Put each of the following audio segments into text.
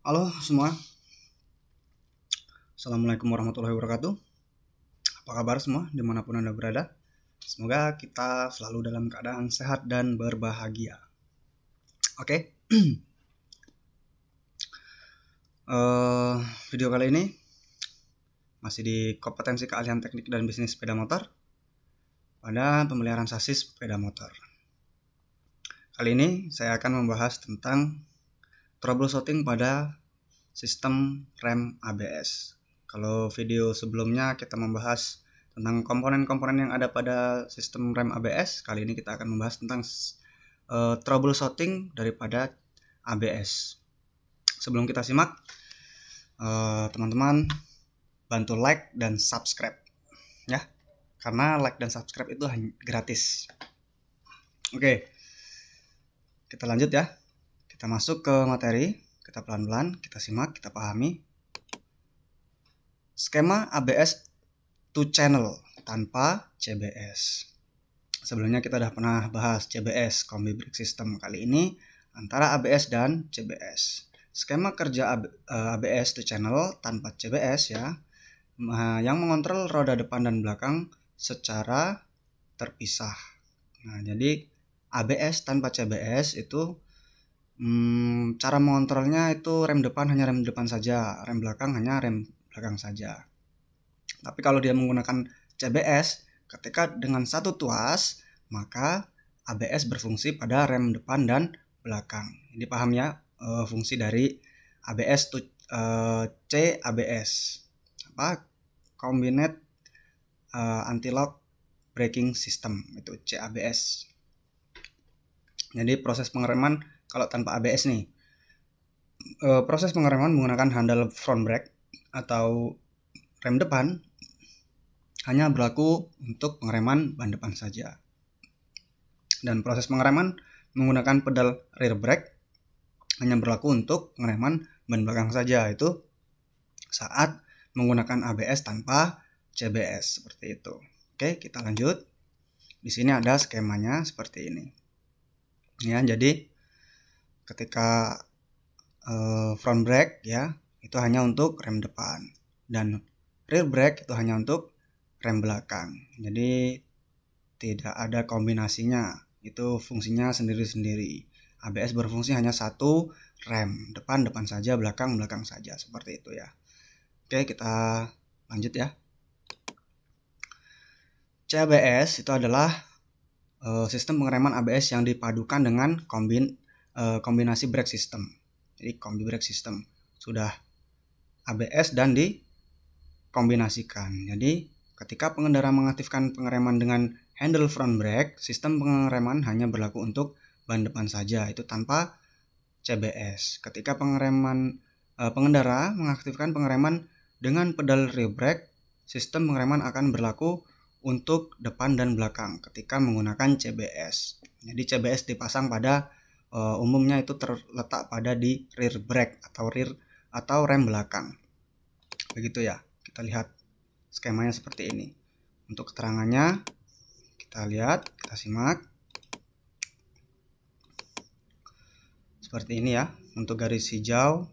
Halo semua, Assalamualaikum warahmatullahi wabarakatuh. Apa kabar semua dimanapun Anda berada? Semoga kita selalu dalam keadaan sehat dan berbahagia. Oke, eh, video kali ini masih di kompetensi keahlian teknik dan bisnis sepeda motor pada pemeliharaan sasis sepeda motor. Kali ini saya akan membahas tentang troubleshooting pada sistem rem ABS. Kalau video sebelumnya kita membahas tentang komponen-komponen yang ada pada sistem rem ABS, kali ini kita akan membahas tentang troubleshooting daripada ABS. Sebelum kita simak, teman-teman bantu like dan subscribe ya, karena like dan subscribe itu gratis. Oke, kita lanjut ya. Kita masuk ke materi, kita pelan-pelan, kita simak, kita pahami. Skema ABS 2 channel tanpa CBS. Sebelumnya kita sudah pernah bahas CBS, Combi Brake System. Kali ini antara ABS dan CBS. Skema kerja ABS 2 channel tanpa CBS ya, yang mengontrol roda depan dan belakang secara terpisah. Nah, jadi ABS tanpa CBS itu cara mengontrolnya itu rem depan hanya rem depan saja, rem belakang hanya rem belakang saja. Tapi kalau dia menggunakan CBS, ketika dengan satu tuas, maka ABS berfungsi pada rem depan dan belakang. Ini paham ya fungsi dari ABS CABS. Combined Anti-Lock Braking System, itu CABS. Jadi proses pengereman kalau tanpa ABS nih, proses pengereman menggunakan handle front brake atau rem depan hanya berlaku untuk pengereman ban depan saja. Dan proses pengereman menggunakan pedal rear brake hanya berlaku untuk pengereman ban belakang saja, itu saat menggunakan ABS tanpa CBS seperti itu. Oke, kita lanjut. Di sini ada skemanya seperti ini. Ya, jadi ketika front brake ya, itu hanya untuk rem depan, dan rear brake itu hanya untuk rem belakang. Jadi tidak ada kombinasinya, itu fungsinya sendiri-sendiri. ABS berfungsi hanya satu rem, depan saja, belakang saja, seperti itu ya. Oke, kita lanjut ya. CABS itu adalah sistem pengereman ABS yang dipadukan dengan kombinasi brake system. Jadi combi brake system, sudah ABS dan dikombinasikan. Jadi ketika pengendara mengaktifkan pengereman dengan handle front brake, sistem pengereman hanya berlaku untuk ban depan saja, itu tanpa CBS. Ketika pengendara mengaktifkan pengereman dengan pedal rear brake, sistem pengereman akan berlaku untuk depan dan belakang ketika menggunakan CBS. Jadi CBS dipasang pada umumnya itu terletak pada di rear brake atau rem belakang. Begitu ya. Kita lihat skemanya seperti ini. Untuk keterangannya kita lihat, kita simak. Seperti ini ya. Untuk garis hijau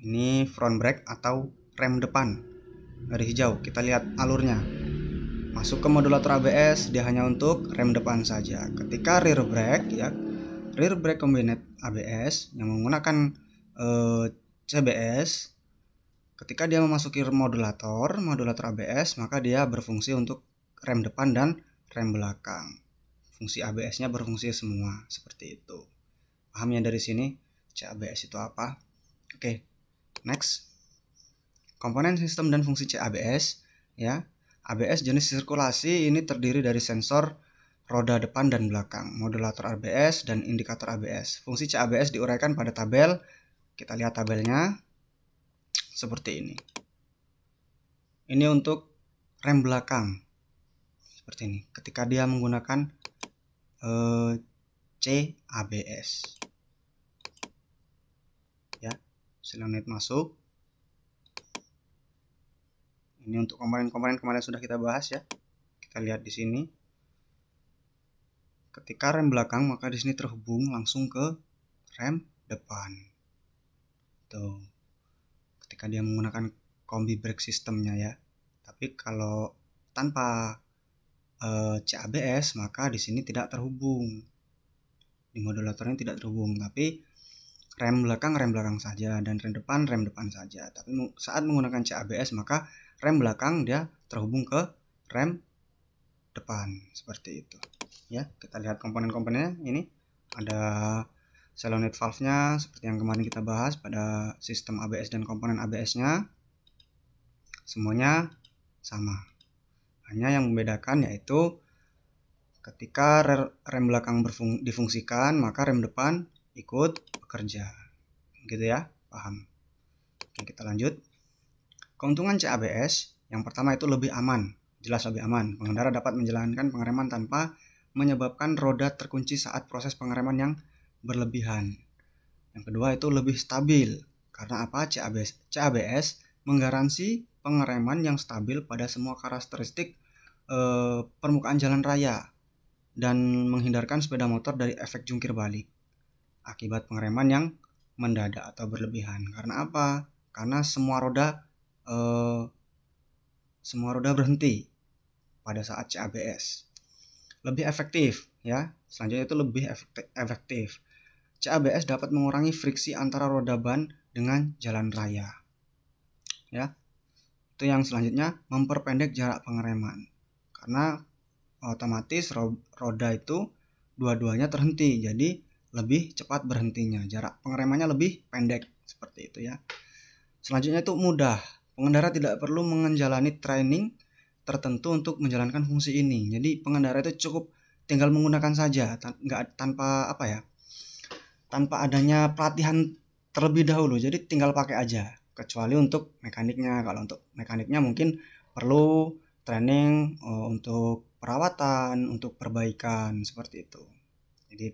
ini front brake atau rem depan. Garis hijau, kita lihat alurnya. Masuk ke modulator ABS, dia hanya untuk rem depan saja. Ketika rear brake ya, rear brake combined ABS yang menggunakan CBS, ketika dia memasuki modulator ABS, maka dia berfungsi untuk rem depan dan rem belakang. Fungsi ABS-nya berfungsi semua, seperti itu. Paham ya dari sini CABS itu apa? Oke, next. Komponen sistem dan fungsi CABS ya. ABS jenis sirkulasi ini terdiri dari sensor roda depan dan belakang, modulator ABS, dan indikator ABS. Fungsi CABS diuraikan pada tabel. Kita lihat tabelnya seperti ini. Ini untuk rem belakang seperti ini. Ketika dia menggunakan CABS, ya, selanjutnya masuk. Ini untuk komponen-komponen kemarin sudah kita bahas ya. Kita lihat di sini. Ketika rem belakang, maka di sini terhubung langsung ke rem depan. Tuh. ketika dia menggunakan kombi brake sistemnya ya. Tapi kalau tanpa CABS maka di sini tidak terhubung, di modulatornya tidak terhubung, tapi rem belakang saja dan rem depan saja. Tapi saat menggunakan CABS maka rem belakang dia terhubung ke rem depan, seperti itu ya. Kita lihat komponen-komponennya. Ini ada solenoid valve-nya seperti yang kemarin kita bahas pada sistem ABS dan komponen ABS-nya. Semuanya sama, hanya yang membedakan yaitu ketika rem belakang difungsikan maka rem depan ikut bekerja, gitu ya, paham? Oke, kita lanjut. Keuntungan CABS yang pertama itu lebih aman, jelas lebih aman. Pengendara dapat menjalankan pengereman tanpa menyebabkan roda terkunci saat proses pengereman yang berlebihan. Yang kedua itu lebih stabil, karena apa? CABS menggaransi pengereman yang stabil pada semua karakteristik permukaan jalan raya dan menghindarkan sepeda motor dari efek jungkir balik akibat pengereman yang mendadak atau berlebihan. Karena apa? Karena semua roda berhenti pada saat CABS. Lebih efektif ya. Selanjutnya itu lebih efektif. CABS dapat mengurangi friksi antara roda ban dengan jalan raya. Ya. Itu yang selanjutnya, memperpendek jarak pengereman. Karena otomatis roda itu dua-duanya terhenti, jadi lebih cepat berhentinya, jarak pengeremannya lebih pendek, seperti itu ya. Selanjutnya itu mudah, pengendara tidak perlu menjalani training tertentu untuk menjalankan fungsi ini. Jadi pengendara itu cukup tinggal menggunakan saja, tanpa adanya pelatihan terlebih dahulu. Jadi tinggal pakai aja, kecuali untuk mekaniknya. Kalau untuk mekaniknya mungkin perlu training untuk perawatan, untuk perbaikan, seperti itu. Jadi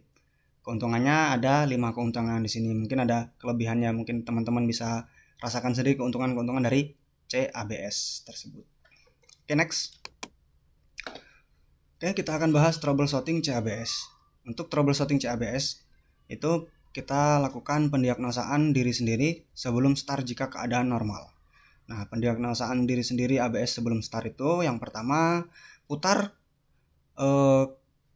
keuntungannya ada 5 keuntungan di sini. Mungkin ada kelebihannya, mungkin teman-teman bisa rasakan sendiri keuntungan-keuntungan dari CABS tersebut. Oke, next. Oke, kita akan bahas troubleshooting CABS. Untuk troubleshooting CABS itu kita lakukan pendiagnosaan diri sendiri sebelum start jika keadaan normal. Nah, pendiagnosaan diri sendiri ABS sebelum start itu yang pertama, putar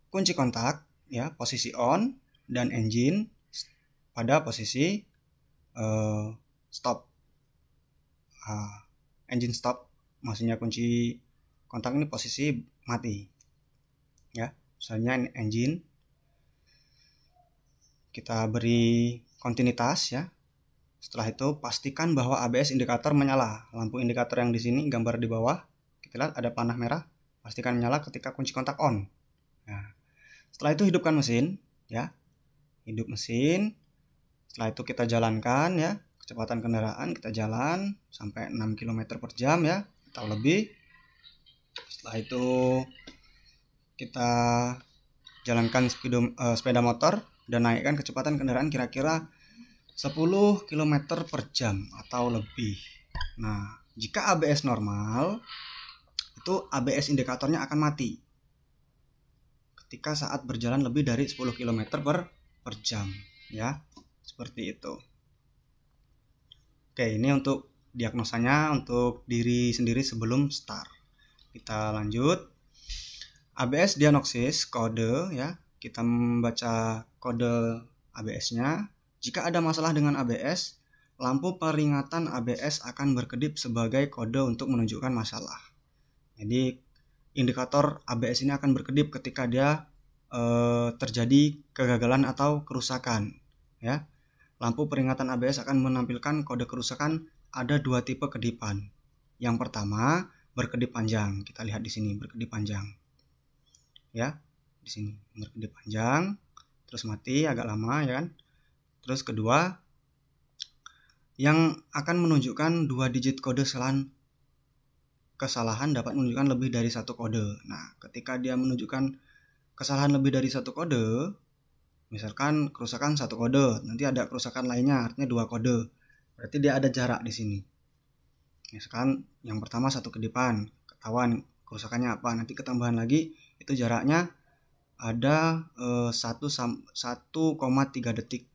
kunci kontak ya, posisi on, dan engine pada posisi stop. Engine stop, maksudnya kunci kontak ini posisi mati ya. Misalnya engine, kita beri kontinuitas ya. Setelah itu pastikan bahwa ABS indikator menyala. Lampu indikator yang di sini gambar di bawah, kita lihat ada panah merah, pastikan menyala ketika kunci kontak on. Nah, setelah itu hidupkan mesin ya. Hidup mesin. Setelah itu kita jalankan ya, kecepatan kendaraan kita jalan sampai 6 km per jam ya, atau lebih. Setelah itu kita jalankan sepeda motor dan naikkan kecepatan kendaraan kira-kira 10 km per jam atau lebih. Nah, jika ABS normal, itu ABS indikatornya akan mati ketika saat berjalan lebih dari 10 km per jam ya. Seperti itu. Oke, ini untuk diagnosanya untuk diri sendiri sebelum start. Kita lanjut. ABS diagnosis kode ya. Kita membaca kode ABS-nya. Jika ada masalah dengan ABS, lampu peringatan ABS akan berkedip sebagai kode untuk menunjukkan masalah. Jadi indikator ABS ini akan berkedip ketika dia terjadi kegagalan atau kerusakan ya. Lampu peringatan ABS akan menampilkan kode kerusakan. Ada 2 tipe kedipan. Yang pertama, berkedip panjang. Kita lihat di sini, berkedip panjang. Ya, di sini berkedip panjang, terus mati agak lama ya kan. Terus kedua, yang akan menunjukkan 2 digit kode kesalahan dapat menunjukkan lebih dari 1 kode. Nah, ketika dia menunjukkan kesalahan lebih dari 1 kode, misalkan kerusakan 1 kode, nanti ada kerusakan lainnya, artinya 2 kode. Berarti dia ada jarak di sini. Misalkan yang pertama 1 kedipan, ketahuan kerusakannya apa, nanti ketambahan lagi itu jaraknya ada 1,3 detik.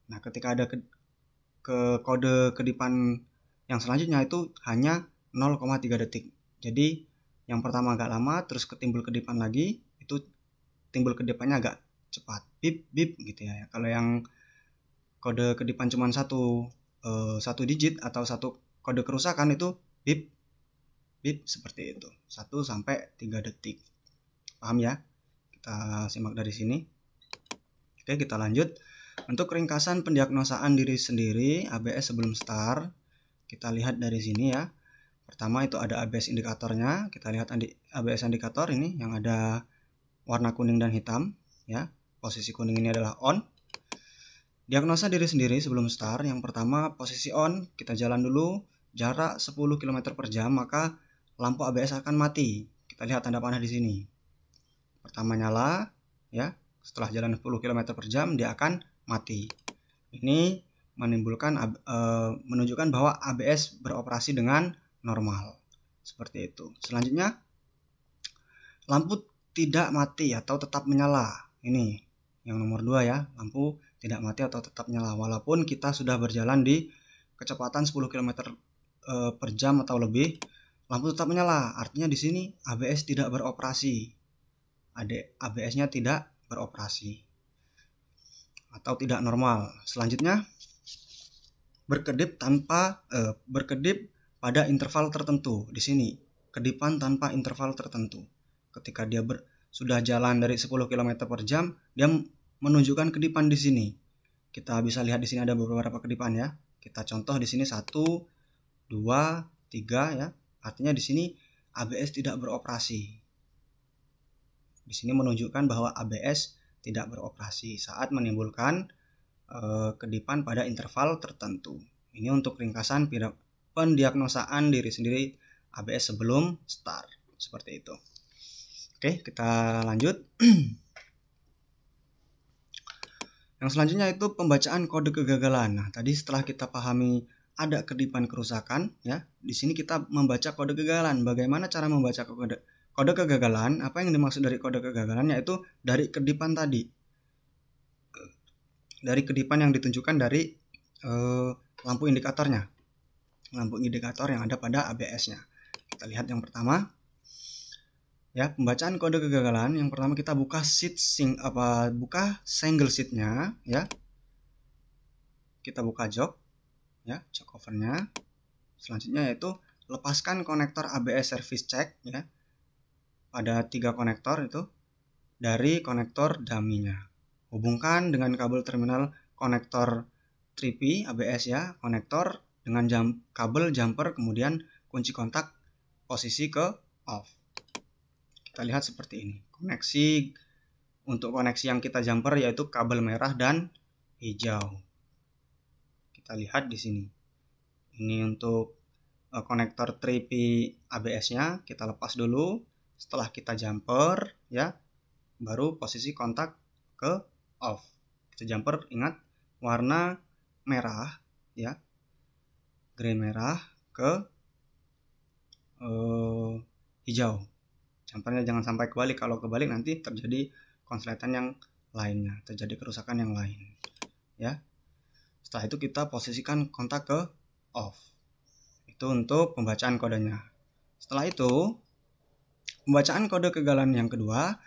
Nah, ketika ada ke kode kedipan yang selanjutnya itu hanya 0,3 detik. Jadi yang pertama agak lama, terus ketimbul kedipan lagi, itu timbul kedipannya agak cepat, bip bip gitu ya. Kalau yang kode kedipan cuma satu digit atau satu kode kerusakan itu bip bip seperti itu, 1 sampai 3 detik. Paham ya? Kita simak dari sini. Oke, kita lanjut. Untuk ringkasan pendiagnosaan diri sendiri ABS sebelum start, kita lihat dari sini ya. Pertama itu ada ABS indikatornya. Kita lihat ABS indikator ini yang ada warna kuning dan hitam ya. Posisi kuning ini adalah on. Diagnosa diri sendiri sebelum start. Yang pertama posisi on, kita jalan dulu jarak 10 km per jam, maka lampu ABS akan mati. Kita lihat tanda panah di sini. Pertama nyala ya. Setelah jalan 10 km per jam dia akan mati. Ini menunjukkan bahwa ABS beroperasi dengan normal. Seperti itu. Selanjutnya lampu tidak mati atau tetap menyala. Ini yang nomor 2 ya. Lampu tidak mati atau tetap menyala walaupun kita sudah berjalan di kecepatan 10 km per jam atau lebih, lampu tetap menyala. Artinya di sini ABS tidak beroperasi. ABS-nya tidak beroperasi atau tidak normal. Selanjutnya berkedip pada interval tertentu. Di sini kedipan tanpa interval tertentu. Ketika dia sudah jalan dari 10 km per jam, dia menunjukkan kedipan di sini. Kita bisa lihat di sini ada beberapa kedipan ya. Kita contoh di sini 1, 2, 3 ya. Artinya di sini ABS tidak beroperasi. Di sini menunjukkan bahwa ABS tidak beroperasi saat menimbulkan kedipan pada interval tertentu. Ini untuk ringkasan pendiagnosaan diri sendiri ABS sebelum start. Seperti itu. Oke, kita lanjut. Yang selanjutnya itu pembacaan kode kegagalan. Nah, tadi setelah kita pahami ada kedipan kerusakan, ya, di sini kita membaca kode kegagalan. Bagaimana cara membaca kode kegagalan? Apa yang dimaksud dari kode kegagalan? Yaitu dari kedipan tadi. Dari kedipan yang ditunjukkan dari lampu indikatornya. Lampu indikator yang ada pada ABS-nya. Kita lihat yang pertama. Ya, pembacaan kode kegagalan. Yang pertama kita buka single sheet-nya ya. Kita buka jok ya, jok cover-nya. Selanjutnya yaitu lepaskan konektor ABS service check ya. Ada 3 konektor itu dari konektor dummy-nya. Hubungkan dengan kabel terminal konektor 3P ABS ya, konektor dengan kabel jumper, kemudian kunci kontak posisi ke off. Kita lihat seperti ini. Untuk koneksi yang kita jumper yaitu kabel merah dan hijau. Kita lihat di sini. Ini untuk konektor 3P ABS-nya kita lepas dulu. Setelah kita jumper ya, baru posisi kontak ke off. Kita jumper, ingat warna merah ya. Green merah ke hijau. Jumpernya jangan sampai kebalik. Kalau kebalik nanti terjadi konsletan yang lainnya, terjadi kerusakan yang lain ya. Setelah itu kita posisikan kontak ke off. Itu untuk pembacaan kodenya. Setelah itu pembacaan kode kegagalan yang kedua,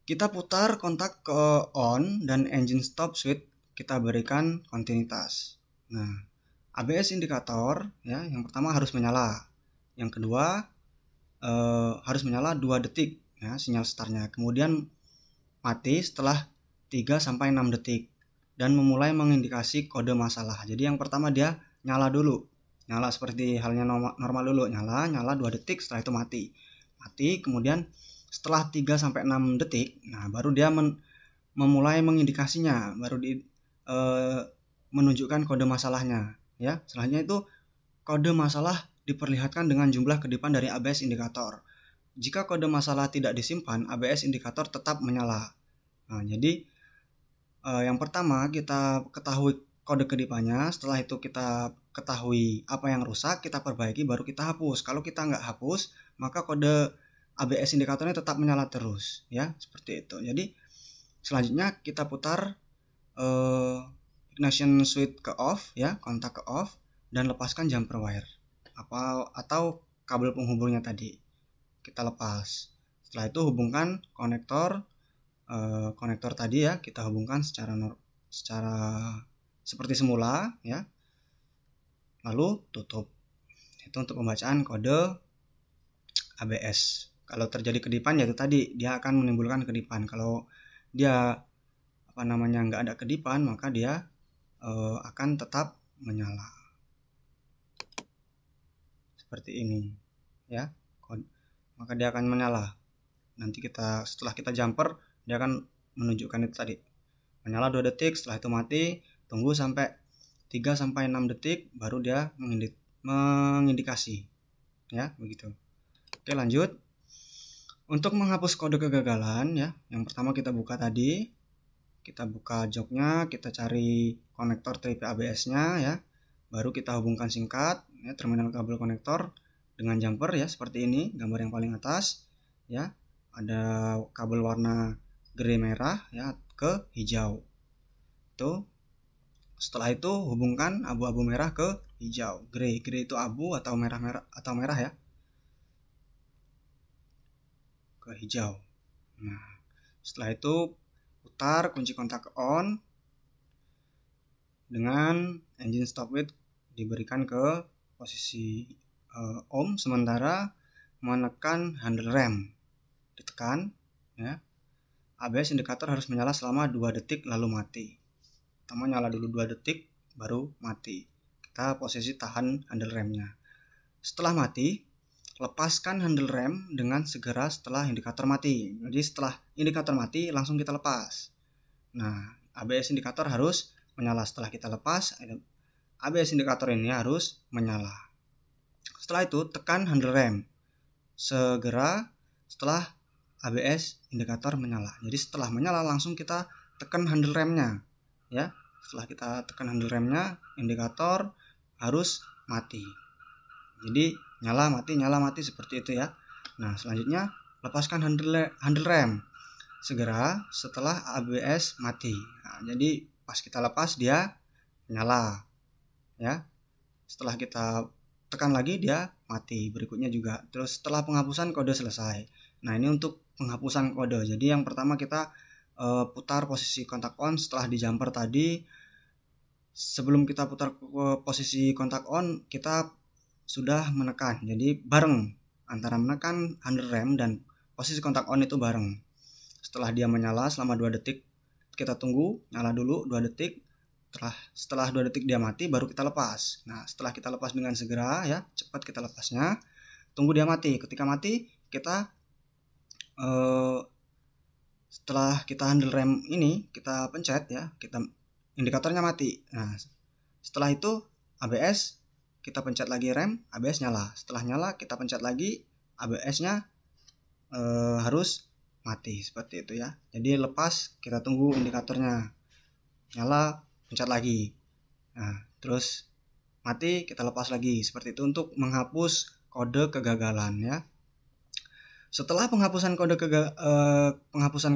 kita putar kontak ke on dan engine stop switch kita berikan kontinuitas. Nah, ABS indikator ya, yang pertama harus menyala. Yang kedua harus menyala 2 detik ya, sinyal startnya. Kemudian mati setelah 3 sampai 6 detik dan memulai mengindikasi kode masalah. Jadi yang pertama dia nyala dulu. Nyala seperti halnya normal dulu, nyala 2 detik, setelah itu mati. Kemudian setelah 3 sampai 6 detik, nah baru dia memulai mengindikasinya, baru menunjukkan kode masalahnya ya. Selanjutnya itu kode masalah diperlihatkan dengan jumlah kedipan dari ABS indikator. Jika kode masalah tidak disimpan, ABS indikator tetap menyala. Nah, jadi yang pertama kita ketahui kode kedipannya, setelah itu kita ketahui apa yang rusak, kita perbaiki, baru kita hapus. Kalau kita nggak hapus, maka kode ABS indikatornya tetap menyala terus ya, seperti itu. Jadi selanjutnya kita putar ignition switch ke off ya, kontak ke off, dan lepaskan jumper wire atau kabel penghubungnya tadi kita lepas. Setelah itu hubungkan konektor tadi ya, kita hubungkan secara seperti semula ya, lalu tutup. Itu untuk pembacaan kode ABS. Kalau terjadi kedipan ya itu tadi, dia akan menimbulkan kedipan. Kalau dia nggak ada kedipan, maka dia akan tetap menyala seperti ini ya, maka dia akan menyala. Nanti setelah kita jumper, dia akan menunjukkan itu tadi, menyala 2 detik, setelah itu mati, tunggu sampai 3-6 detik baru dia mengindikasi ya, begitu. Oke, lanjut. Untuk menghapus kode kegagalan ya, yang pertama kita buka tadi, kita buka joknya, kita cari konektor TP ABS-nya ya, baru kita hubungkan singkat ya, terminal kabel konektor dengan jumper ya, seperti ini gambar yang paling atas ya, ada kabel warna grey merah ya ke hijau. Tuh. Setelah itu hubungkan abu-abu merah ke hijau. Grey itu abu atau merah ya, ke hijau. Nah, setelah itu putar kunci kontak on dengan engine stop switch diberikan ke posisi on, sementara menekan handle rem ditekan ya. ABS indikator harus menyala selama 2 detik lalu mati. Pertama nyala dulu 2 detik baru mati. Kita posisi tahan handle remnya. Setelah mati, lepaskan handle rem dengan segera setelah indikator mati. Jadi setelah indikator mati langsung kita lepas. Nah, ABS indikator harus menyala. Setelah kita lepas, ABS indikator ini harus menyala. Setelah itu tekan handle rem segera setelah ABS indikator menyala. Jadi setelah menyala langsung kita tekan handle remnya ya. Setelah kita tekan handle remnya, indikator harus mati. Jadi nyala mati seperti itu ya. Nah, selanjutnya lepaskan handle rem segera setelah ABS mati. Nah, jadi pas kita lepas dia nyala ya. Setelah kita tekan lagi dia mati. Berikutnya juga. Terus setelah penghapusan kode selesai. Nah, ini untuk penghapusan kode. Jadi yang pertama kita putar posisi kontak on setelah di jumper tadi. Sebelum kita putar posisi kontak on, kita sudah menekan. Jadi bareng antara menekan handle rem dan posisi kontak on itu bareng. Setelah dia menyala selama 2 detik, kita tunggu nyala dulu 2 detik. Setelah 2 detik dia mati, baru kita lepas. Nah, setelah kita lepas dengan segera ya, cepat kita lepasnya. Tunggu dia mati. Ketika mati, kita setelah kita handle rem ini kita pencet ya, indikatornya mati. Nah, setelah itu ABS kita pencet lagi rem, ABS nyala. Setelah nyala kita pencet lagi, ABS-nya harus mati seperti itu ya. Jadi lepas, kita tunggu indikatornya nyala, pencet lagi. Nah, terus mati, kita lepas lagi. Seperti itu untuk menghapus kode kegagalan ya. Setelah penghapusan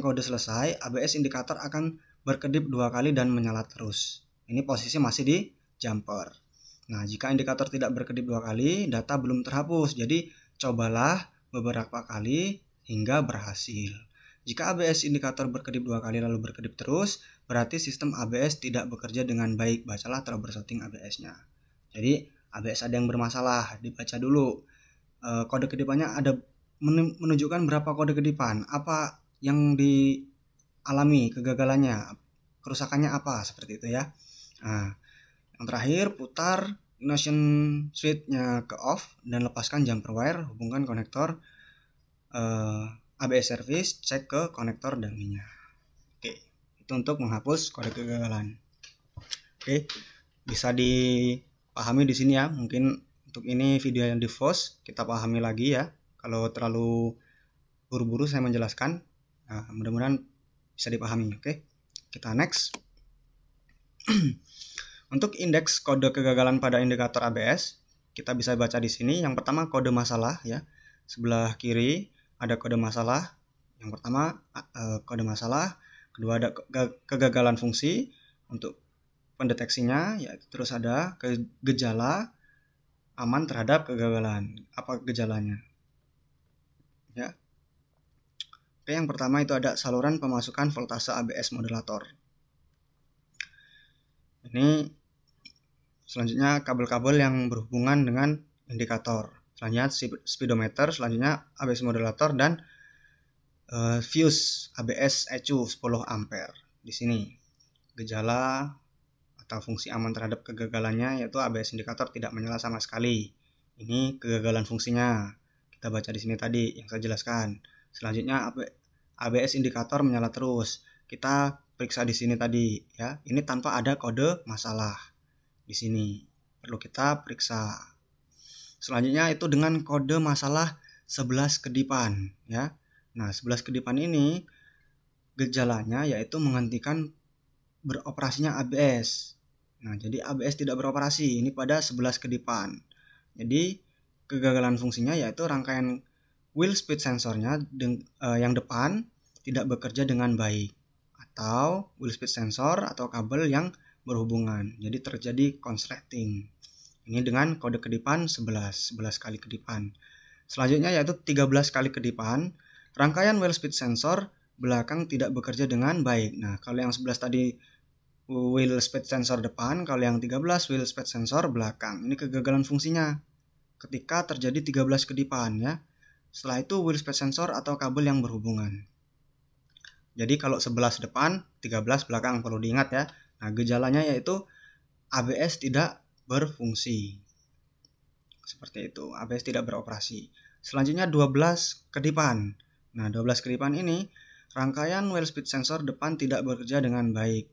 kode selesai, ABS indikator akan berkedip 2 kali dan menyala terus. Ini posisi masih di jumper. Nah, jika indikator tidak berkedip 2 kali, data belum terhapus. Jadi, cobalah beberapa kali hingga berhasil. Jika ABS indikator berkedip 2 kali lalu berkedip terus, berarti sistem ABS tidak bekerja dengan baik. Bacalah trouble shooting ABS-nya. Jadi, ABS ada yang bermasalah, dibaca dulu. Kode kedipannya ada menunjukkan berapa kode kedipan, apa yang dialami kegagalannya, kerusakannya apa, seperti itu ya. Nah, yang terakhir putar ignition switch-nya ke off dan lepaskan jumper wire, hubungkan konektor ABS service, cek ke konektor dummy-nya. Oke, itu untuk menghapus kode kegagalan. Oke, bisa dipahami di sini ya. Mungkin untuk ini video yang di pause, kita pahami lagi ya. Kalau terlalu buru-buru saya menjelaskan, nah, mudah-mudahan bisa dipahami. Oke, kita next. Untuk indeks kode kegagalan pada indikator ABS, kita bisa baca di sini. Yang pertama kode masalah ya. Sebelah kiri ada kode masalah. Yang pertama kode masalah, kedua ada kegagalan fungsi. Untuk pendeteksinya, yaitu terus ada gejala aman terhadap kegagalan. Apa gejalanya? Ya. Oke, yang pertama itu ada saluran pemasukan voltase ABS modulator. Ini selanjutnya kabel-kabel yang berhubungan dengan indikator. Selanjutnya speedometer, selanjutnya ABS modulator dan fuse ABS ECU 10 ampere. Di sini gejala atau fungsi aman terhadap kegagalannya yaitu ABS indikator tidak menyala sama sekali. Ini kegagalan fungsinya. Kita baca di sini tadi yang saya jelaskan. Selanjutnya ABS indikator menyala terus. Kita periksa di sini tadi ya. Ini tanpa ada kode masalah. Di sini perlu kita periksa. Selanjutnya itu dengan kode masalah 11 kedipan ya. Nah, 11 kedipan ini gejalanya yaitu menghentikan beroperasinya ABS. Nah, jadi ABS tidak beroperasi ini pada 11 kedipan. Jadi kegagalan fungsinya yaitu rangkaian wheel speed sensornya yang depan tidak bekerja dengan baik, atau wheel speed sensor atau kabel yang berhubungan. Jadi terjadi konsleting. Ini dengan kode kedipan 11 kali kedipan. Selanjutnya yaitu 13 kali kedipan, rangkaian wheel speed sensor belakang tidak bekerja dengan baik. Nah, kalau yang 11 tadi wheel speed sensor depan, kalau yang 13 wheel speed sensor belakang. Ini kegagalan fungsinya ketika terjadi 13 kedipan ya. Setelah itu wheel speed sensor atau kabel yang berhubungan. Jadi kalau 11 depan, 13 belakang, perlu diingat ya. Nah, gejalanya yaitu ABS tidak berfungsi. Seperti itu, ABS tidak beroperasi. Selanjutnya 12 kedipan. Nah, 12 kedipan ini rangkaian wheel speed sensor depan tidak bekerja dengan baik.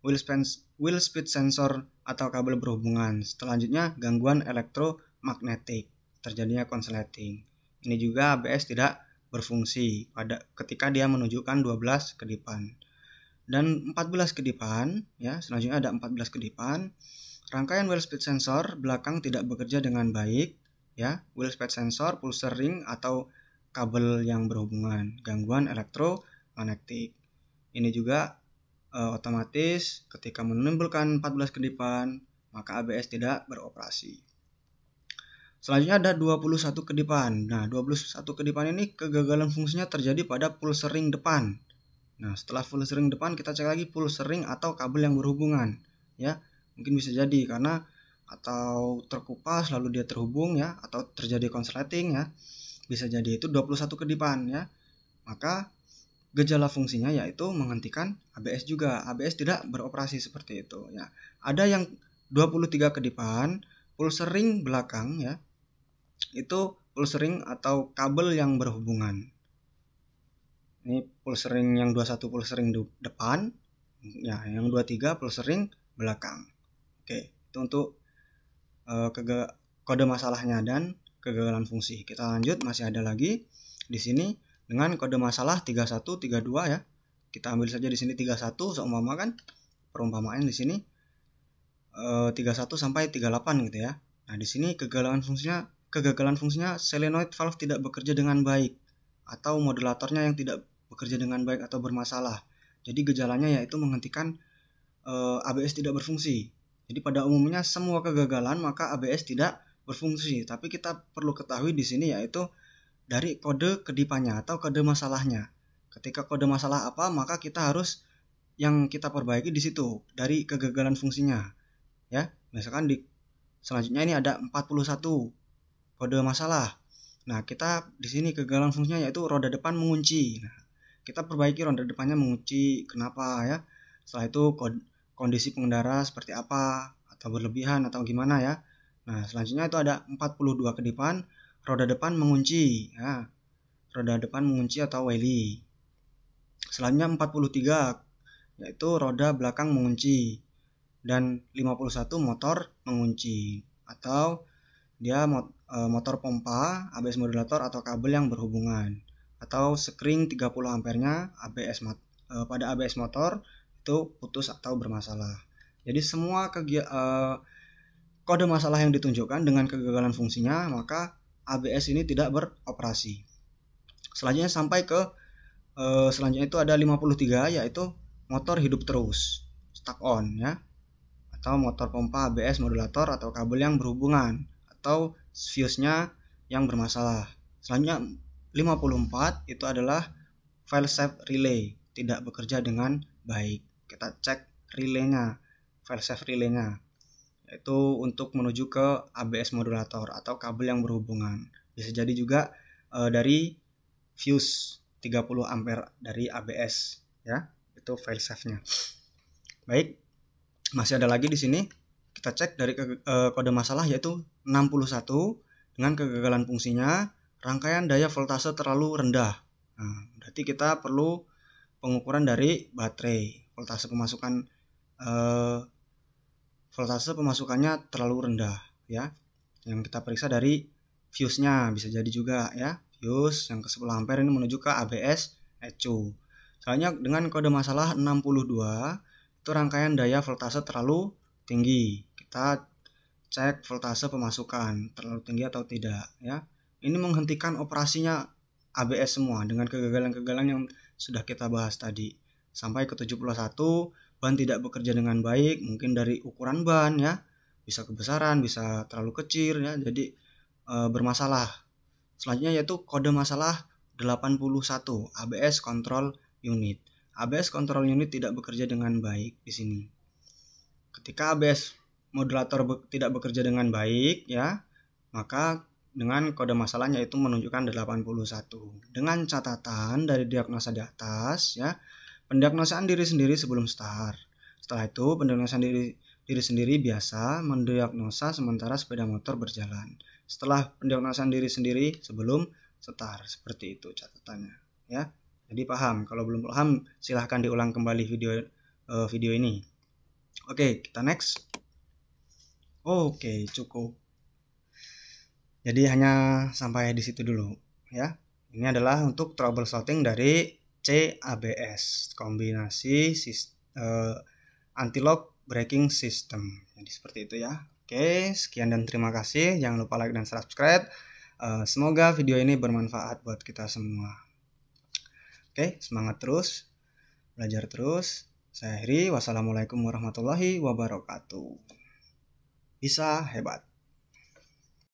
Wheel speed sensor atau kabel berhubungan. Selanjutnya gangguan elektromagnetik, terjadinya konsleting. Ini juga ABS tidak berfungsi ketika dia menunjukkan 12 kedipan. Dan 14 kedipan ya, selanjutnya ada 14 kedipan. Rangkaian wheel speed sensor belakang tidak bekerja dengan baik ya. Wheel speed sensor, pulser ring atau kabel yang berhubungan, gangguan elektromagnetik. Ini juga otomatis ketika menimbulkan 14 kedipan, maka ABS tidak beroperasi. Selanjutnya ada 21 kedipan. Nah, 21 kedipan ini kegagalan fungsinya terjadi pada pulser ring depan. Nah, setelah pulser ring depan kita cek lagi pulser ring atau kabel yang berhubungan ya. Mungkin bisa jadi karena atau terkupas lalu dia terhubung ya, atau terjadi konsleting ya. Bisa jadi itu 21 kedipan ya. Maka gejala fungsinya yaitu menghentikan ABS juga. ABS tidak beroperasi seperti itu ya. Ada yang 23 kedipan, pulser ring belakang ya. Itu pulser ring atau kabel yang berhubungan. Ini pulser ring yang 21 pulser ring depan ya, yang 23 pulser ring belakang. Oke, itu untuk kode masalahnya dan kegagalan fungsi. Kita lanjut, masih ada lagi di sini dengan kode masalah 31, 32 ya. Kita ambil saja di sini 31 seumpama kan perumpamaan di sini 31 sampai 38 gitu ya. Nah, di sini kegagalan fungsinya solenoid valve tidak bekerja dengan baik atau modulatornya yang tidak bekerja dengan baik atau bermasalah. Jadi gejalanya yaitu menghentikan ABS tidak berfungsi. Jadi pada umumnya semua kegagalan maka ABS tidak berfungsi, tapi kita perlu ketahui di sini yaitu dari kode kedipannya atau kode masalahnya. Ketika kode masalah apa, maka kita harus yang kita perbaiki di situ dari kegagalan fungsinya. Ya, misalkan selanjutnya ini ada 41 kode masalah. Nah, kita di sini kegagalan fungsinya yaitu roda depan mengunci. Nah, kita perbaiki roda depannya mengunci. Kenapa ya? Setelah itu kondisi pengendara seperti apa, atau berlebihan atau gimana ya. Nah, selanjutnya itu ada 42 kedipan, roda depan mengunci ya. Roda depan mengunci atau wheelie. Selanjutnya 43 yaitu roda belakang mengunci, dan 51 motor mengunci atau dia motor pompa, ABS modulator atau kabel yang berhubungan, atau sekring 30 ampernya pada ABS motor itu putus atau bermasalah. Jadi semua kode masalah yang ditunjukkan dengan kegagalan fungsinya, maka ABS ini tidak beroperasi. Selanjutnya sampai ke selanjutnya itu ada 53 yaitu motor hidup terus, stuck on ya, atau motor pompa ABS modulator atau kabel yang berhubungan atau fuse-nya yang bermasalah. Selanjutnya 54 itu adalah failsafe relay tidak bekerja dengan baik. Kita cek relaynya, failsafe relaynya, yaitu untuk menuju ke ABS modulator atau kabel yang berhubungan. Bisa jadi juga dari fuse 30 ampere dari ABS, ya, itu failsafe-nya. Baik, masih ada lagi di sini. Kita cek dari kode masalah yaitu 61 dengan kegagalan fungsinya, rangkaian daya voltase terlalu rendah. Nah, berarti kita perlu pengukuran dari baterai. Voltase pemasukannya terlalu rendah, ya. Yang kita periksa dari fuse-nya bisa jadi juga, ya. Fuse yang ke 10 ampere ini menuju ke ABS ECU. Soalnya dengan kode masalah 62 itu rangkaian daya voltase terlalu tinggi. Kita cek voltase pemasukan terlalu tinggi atau tidak, ya. Ini menghentikan operasinya ABS semua dengan kegagalan-kegagalan yang sudah kita bahas tadi. Sampai ke 71, ban tidak bekerja dengan baik, mungkin dari ukuran ban, ya. Bisa kebesaran, bisa terlalu kecil, ya. Jadi bermasalah. Selanjutnya yaitu kode masalah 81, ABS control unit. ABS control unit tidak bekerja dengan baik di sini. Ketika ABS modulator tidak bekerja dengan baik, ya, maka dengan kode masalahnya itu menunjukkan 81. Dengan catatan dari diagnosa di atas, ya, pendiagnosaan diri sendiri sebelum start. Setelah itu, pendiagnosaan diri sendiri biasa mendiagnosa sementara sepeda motor berjalan. Setelah pendiagnosaan diri sendiri sebelum start, seperti itu catatannya, ya. Jadi paham. Kalau belum paham, silahkan diulang kembali video ini. Oke, kita next. Oke, cukup. Jadi hanya sampai di situ dulu, ya. Ini adalah untuk troubleshooting dari CABS, kombinasi anti-lock braking system. Jadi seperti itu, ya. Oke, sekian dan terima kasih. Jangan lupa like dan subscribe. Semoga video ini bermanfaat buat kita semua. Oke, semangat terus, belajar terus. Saya akhiri. Wassalamualaikum warahmatullahi wabarakatuh. Bisa hebat.